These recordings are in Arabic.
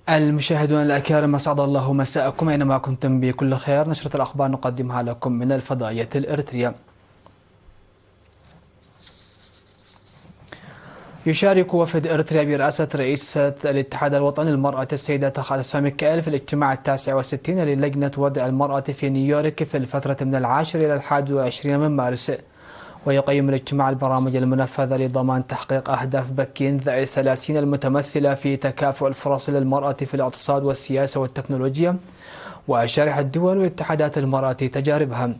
المشاهدون الأكارم، أسعد الله مساءكم أينما كنتم بكل خير. نشرة الأخبار نقدمها لكم من الفضائية الإريترية. يشارك وفد إريتريا برئاسة رئيسة الاتحاد الوطني للمرأة السيدة خالصة ميكائيل في الاجتماع 69 للجنة وضع المرأة في نيويورك في الفترة من 10 إلى 21 من مارس. ويقيم الاجتماع البرامج المنفذة لضمان تحقيق أهداف بكين ذات 30 المتمثلة في تكافؤ الفرص للمرأة في الاقتصاد والسياسة والتكنولوجيا وشرح الدول واتحادات المرأة تجاربها.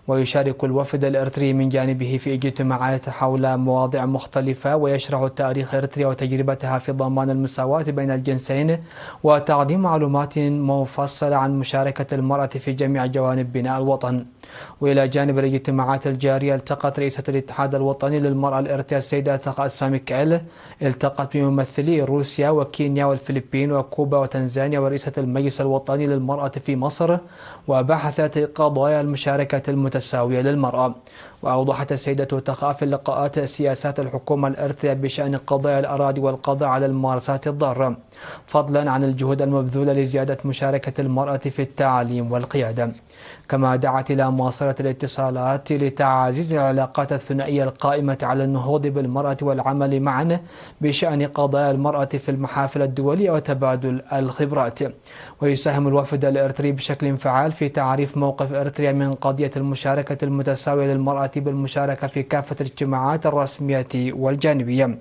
ويشارك الوفد الإريتري من جانبه في اجتماعات حول مواضيع مختلفة، ويشرح تاريخ إريتريا وتجربتها في ضمان المساواة بين الجنسين وتقديم معلومات مفصلة عن مشاركة المرأة في جميع جوانب بناء الوطن. وإلى جانب الاجتماعات الجارية، التقت رئيسة الاتحاد الوطني للمرأة الإريترية السيدة خالصة ميكائيل التقت بممثلي روسيا وكينيا والفلبين وكوبا وتنزانيا ورئيسة المجلس الوطني للمرأة في مصر، وبحثت قضايا المشاركة المتساوية للمرأة. وأوضحت السيدة تقى في اللقاءات سياسات الحكومة الإريترية بشأن قضايا الأراضي والقضاء على الممارسات الضارة، فضلا عن الجهود المبذولة لزيادة مشاركة المرأة في التعليم والقيادة. كما دعت إلى مواصلة الاتصالات لتعزيز العلاقات الثنائية القائمة على النهوض بالمرأة والعمل معا بشأن قضايا المرأة في المحافل الدولية وتبادل الخبرات. ويساهم الوفد الإريتري بشكل فعال في تعريف موقف إريتريا من قضية المشاركة المتساوية للمرأة بالمشاركة في كافة الاجتماعات الرسمية والجانبية.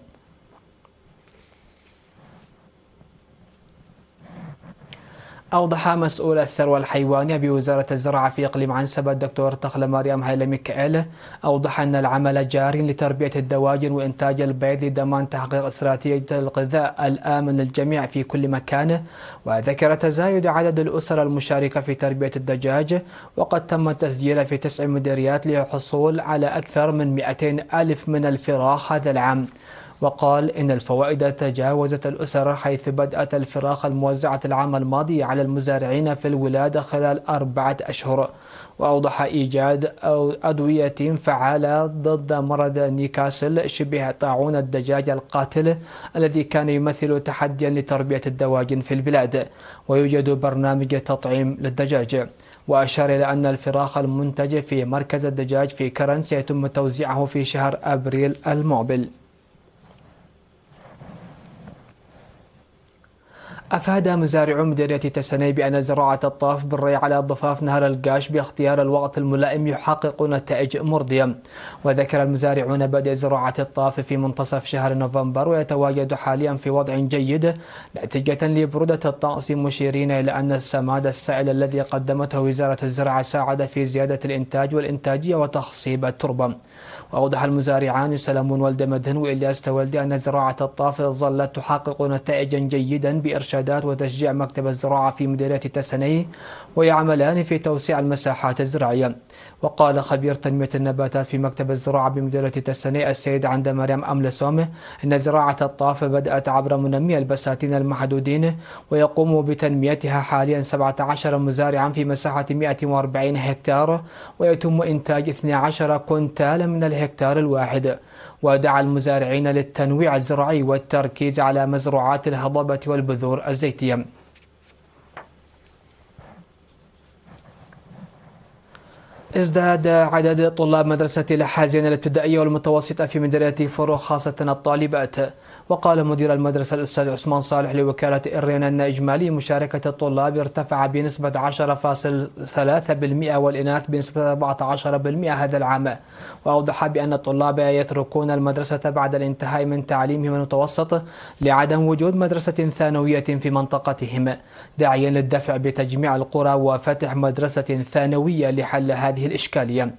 أوضح مسؤول الثروة الحيوانية بوزارة الزراعة في إقليم عنسبة الدكتور تخلة مريم هيلة ميكائيل أوضح أن العمل جاري لتربية الدواجن وإنتاج البيض لضمان تحقيق استراتيجية الغذاء الآمن للجميع في كل مكان. وذكر تزايد عدد الأسر المشاركة في تربية الدجاج، وقد تم التسجيل في 9 مديريات للحصول على أكثر من 200 ألف من الفراخ هذا العام. وقال إن الفوائد تجاوزت الأسر، حيث بدأت الفراخ الموزعة العام الماضي على المزارعين في الولادة خلال 4 أشهر. وأوضح إيجاد أدوية فعالة ضد مرض نيوكاسل شبه طاعون الدجاج القاتل الذي كان يمثل تحديا لتربية الدواجن في البلاد، ويوجد برنامج تطعيم للدجاج. وأشار إلى أن الفراخ المنتج في مركز الدجاج في كرن سيتم توزيعه في شهر أبريل المقبل. أفاد مزارعو مديرية تسني بأن زراعة الطاف بالري على ضفاف نهر القاش باختيار الوقت الملائم يحقق نتائج مرضية. وذكر المزارعون بدء زراعة الطاف في منتصف شهر نوفمبر، ويتواجد حاليا في وضع جيد نتيجة لبرودة الطقس، مشيرين إلى أن السماد السائل الذي قدمته وزارة الزراعة ساعد في زيادة الإنتاج والإنتاجية وتخصيب التربة. وأوضح المزارعان سلمون ولد مدهن وإلياس تولدي أن زراعة الطاف ظلت تحقق نتائجا جيدا بإرشادات وتشجيع مكتب الزراعة في مديرية تسني، ويعملان في توسيع المساحات الزراعية. وقال خبير تنمية النباتات في مكتب الزراعة بمديرية تسني السيد عند مريم أملسومه أن زراعة الطاف بدأت عبر منمي البساتين المحدودين، ويقوم بتنميتها حاليا 17 مزارعا في مساحة 140 هكتار، ويتم إنتاج 12 كنتال من الهكتار الواحد. ودعا المزارعين للتنويع الزراعي والتركيز على مزروعات الهضبة والبذور الزيتية. ازداد عدد طلاب مدرسة لحازين الابتدائية والمتوسطة في مديرية فرو خاصة الطالبات. وقال مدير المدرسة الأستاذ عثمان صالح لوكالة إرين أن إجمالي مشاركة الطلاب ارتفع بنسبة 10.3% والإناث بنسبة 14% هذا العام. وأوضح بأن الطلاب يتركون المدرسة بعد الانتهاء من تعليمهم المتوسط لعدم وجود مدرسة ثانوية في منطقتهم، داعيا للدفع بتجميع القرى وفتح مدرسة ثانوية لحل هذه الإشكالية.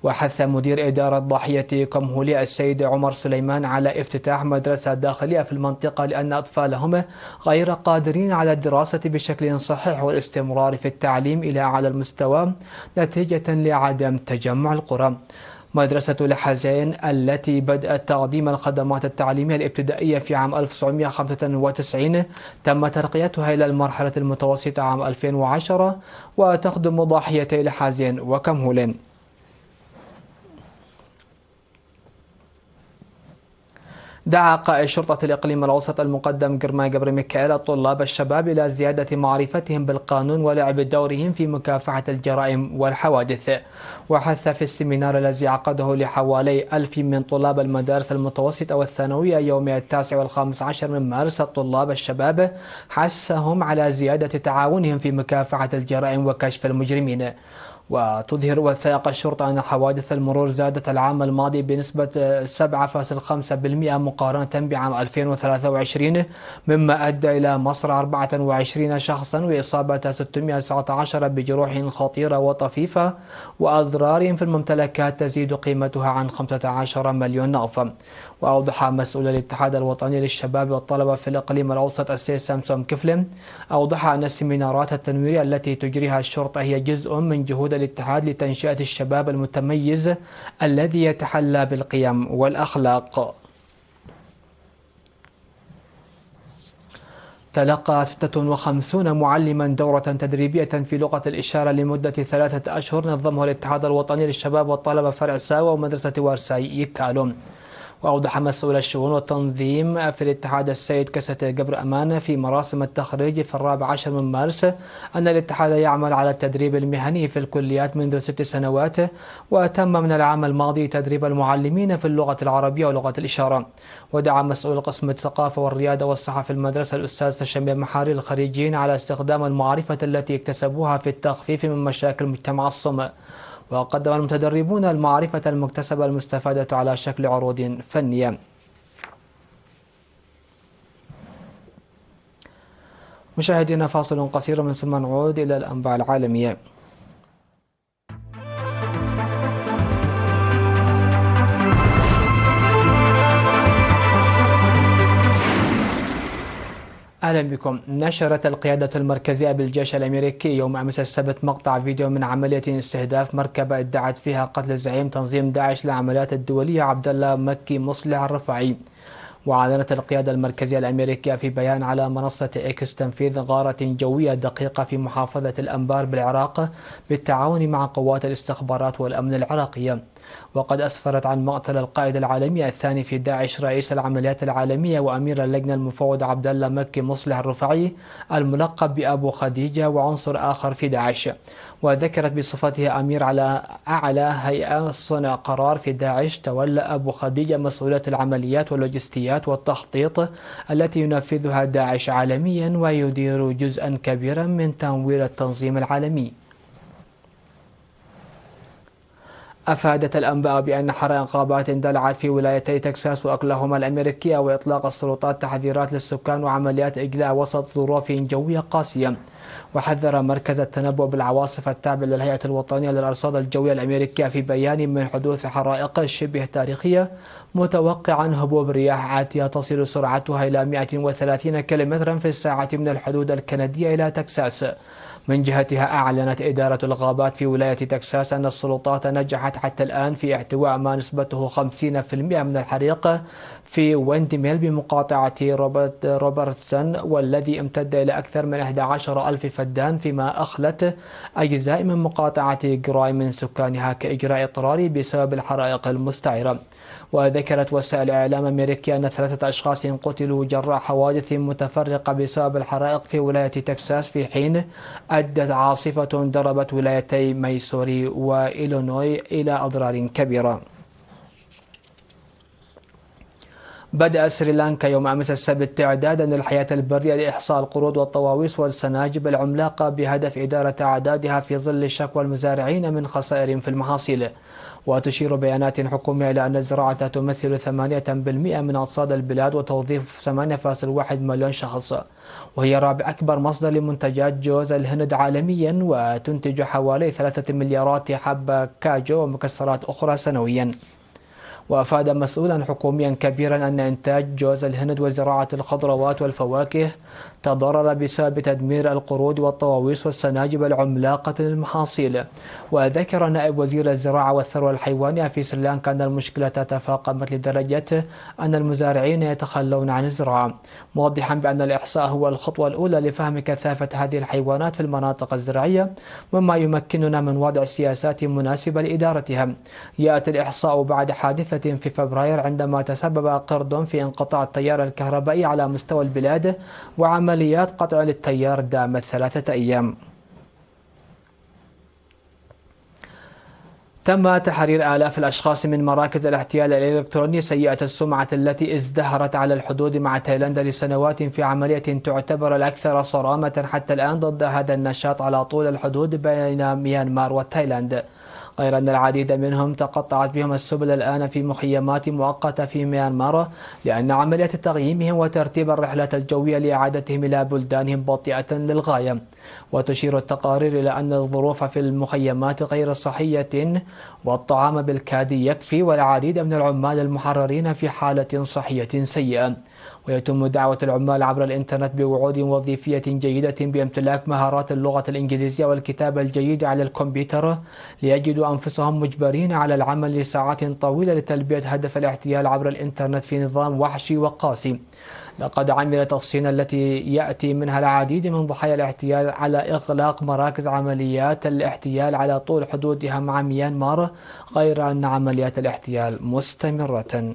وحث مدير إدارة ضاحية كمهولي السيد عمر سليمان على افتتاح مدرسة داخلية في المنطقة، لأن أطفالهم غير قادرين على الدراسة بشكل صحيح والاستمرار في التعليم إلى أعلى المستوى نتيجة لعدم تجمع القرى. مدرسة لحزين التي بدأت تقديم الخدمات التعليمية الابتدائية في عام 1995 تم ترقيتها إلى المرحلة المتوسطة عام 2010، وتخدم ضاحيتي لحزين وكمهول. دعا قائد شرطة الإقليم الأوسط المقدم جرماي جبر ميكائيل الطلاب الشباب إلى زيادة معرفتهم بالقانون ولعب دورهم في مكافحة الجرائم والحوادث. وحث في السيمينار الذي عقده لحوالي 1000 من طلاب المدارس المتوسطة والثانوية يوم 9 و15 من مارس الطلاب الشباب، حثهم على زيادة تعاونهم في مكافحة الجرائم وكشف المجرمين. وتظهر وثائق الشرطة أن حوادث المرور زادت العام الماضي بنسبة 7.5% مقارنة بعام 2023، مما أدى إلى مصر 24 شخصا وإصابة 619 بجروح خطيرة وطفيفة وأضرار في الممتلكات تزيد قيمتها عن 15 مليون نقف. وأوضح مسؤول الاتحاد الوطني للشباب والطلبة في الإقليم الأوسط السيد سامسون كفلم أن السيمينارات التنويرية التي تجريها الشرطة هي جزء من جهود الاتحاد لتنشئة الشباب المتميز الذي يتحلى بالقيم والأخلاق. تلقى 56 معلما دورة تدريبية في لغة الإشارة لمدة 3 أشهر نظمها الاتحاد الوطني للشباب والطلبة فرع ساوة ومدرسة وارساي يكالوم. وأوضح مسؤول الشؤون والتنظيم في الاتحاد السيد كسة جبر أمان في مراسم التخريج في 14 من مارس أن الاتحاد يعمل على التدريب المهني في الكليات منذ 6 سنوات، وتم من العام الماضي تدريب المعلمين في اللغة العربية ولغة الإشارة. ودعا مسؤول قسم الثقافة والريادة والصحة في المدرسة الأستاذ شمير محاري الخريجين على استخدام المعرفة التي اكتسبوها في التخفيف من مشاكل مجتمع الصم. وقدم المتدربون المعرفة المكتسبة المستفادة على شكل عروض فنية. مشاهدينا، فاصل قصير من ثم نعود إلى الأنباء العالمية. أهلا بكم. نشرت القيادة المركزية بالجيش الأمريكي يوم أمس السبت مقطع فيديو من عملية استهداف مركبة ادعت فيها قتل زعيم تنظيم داعش للعمليات الدولية عبد الله مكي مصلح الرفاعي. وأعلنت القيادة المركزية الأمريكية في بيان على منصة إكس تنفيذ غارة جوية دقيقة في محافظة الأنبار بالعراق بالتعاون مع قوات الاستخبارات والأمن العراقية. وقد أسفرت عن مقتل القائد العالمي الثاني في داعش رئيس العمليات العالمية وأمير اللجنة المفوض عبد الله مكي مصلح الرفاعي الملقب بأبو خديجة وعنصر آخر في داعش. وذكرت بصفته أمير على أعلى هيئة صنع قرار في داعش تولى أبو خديجة مسؤولية العمليات واللوجستيات والتخطيط التي ينفذها داعش عالميا ويدير جزءا كبيرا من تمويل التنظيم العالمي. أفادت الأنباء بأن حرائق غابات اندلعت في ولايتي تكساس وأوكلاهوما الأمريكية وإطلاق السلطات تحذيرات للسكان وعمليات إجلاء وسط ظروف جوية قاسية. وحذر مركز التنبؤ بالعواصف التابع للهيئة الوطنية للأرصاد الجوية الأمريكية في بيان من حدوث حرائق شبه تاريخية، متوقعا هبوب رياح عاتية تصل سرعتها إلى 130 كم في الساعة من الحدود الكندية إلى تكساس. من جهتها أعلنت إدارة الغابات في ولاية تكساس أن السلطات نجحت حتى الآن في احتواء ما نسبته 50% من الحريق في ويندميل بمقاطعة روبرتسون، والذي امتد إلى أكثر من 11,000 فدان، فيما أخلت أجزاء من مقاطعة جراي من سكانها كإجراء اضطراري بسبب الحرائق المستعرة. وذكرت وسائل إعلام أمريكية أن 3 أشخاص قتلوا جراء حوادث متفرقة بسبب الحرائق في ولاية تكساس، في حين أدت عاصفة ضربت ولايتي ميسوري وإيلينوي إلى أضرار كبيرة. بدأ سريلانكا يوم أمس السبت إعدادا للحياة البرية لإحصاء القرود والطواويس والسناجب العملاقة بهدف إدارة أعدادها في ظل شكوى المزارعين من خسائر في المحاصيل. وتشير بيانات حكومية إلى أن الزراعة تمثل 8% من اقتصاد البلاد وتوظيف 8.1 مليون شخص، وهي رابع أكبر مصدر لمنتجات جوز الهند عالميا، وتنتج حوالي 3 مليارات حبة كاجو ومكسرات أخرى سنويا. وأفاد مسؤولا حكوميا كبيرا أن إنتاج جوز الهند وزراعة الخضروات والفواكه تضرر بسبب تدمير القرود والطواويس والسناجب العملاقة للمحاصيل. وذكر نائب وزير الزراعة والثروة الحيوانية في سريلانكا أن المشكلة تفاقمت لدرجة أن المزارعين يتخلون عن الزراعة، موضحا بأن الإحصاء هو الخطوة الأولى لفهم كثافة هذه الحيوانات في المناطق الزراعية، مما يمكننا من وضع سياسات مناسبة لإدارتها. يأتي الإحصاء بعد حادثة ثالثة في فبراير عندما تسبب قرد في انقطاع التيار الكهربائي على مستوى البلاد، وعمليات قطع للتيار دامت 3 أيام. تم تحرير آلاف الأشخاص من مراكز الاحتيال الإلكتروني سيئة السمعة التي ازدهرت على الحدود مع تايلاند لسنوات في عملية تعتبر الأكثر صرامة حتى الآن ضد هذا النشاط على طول الحدود بين ميانمار وتايلاند، غير أن العديد منهم تقطعت بهم السبل الآن في مخيمات مؤقتة في ميانمار، لأن عملية تغييمهم وترتيب الرحلات الجوية لإعادتهم إلى بلدانهم بطيئة للغاية. وتشير التقارير إلى أن الظروف في المخيمات غير صحية، والطعام بالكاد يكفي، والعديد من العمال المحررين في حالة صحية سيئة. ويتم دعوة العمال عبر الإنترنت بوعود وظيفية جيدة بامتلاك مهارات اللغة الإنجليزية والكتابة الجيدة على الكمبيوتر، ليجدوا أنفسهم مجبرين على العمل لساعات طويلة لتلبية هدف الاحتيال عبر الإنترنت في نظام وحشي وقاسي. لقد عملت الصين التي يأتي منها العديد من ضحايا الاحتيال على إغلاق مراكز عمليات الاحتيال على طول حدودها مع ميانمار، غير أن عمليات الاحتيال مستمرة.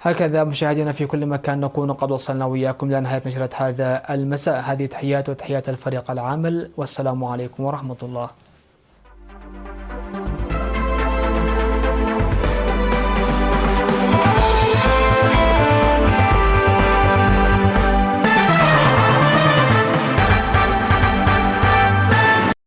هكذا مشاهدينا في كل مكان نكون قد وصلنا وياكم لنهاية نشرة هذا المساء. هذه تحيات وتحيات الفريق العامل، والسلام عليكم ورحمة الله.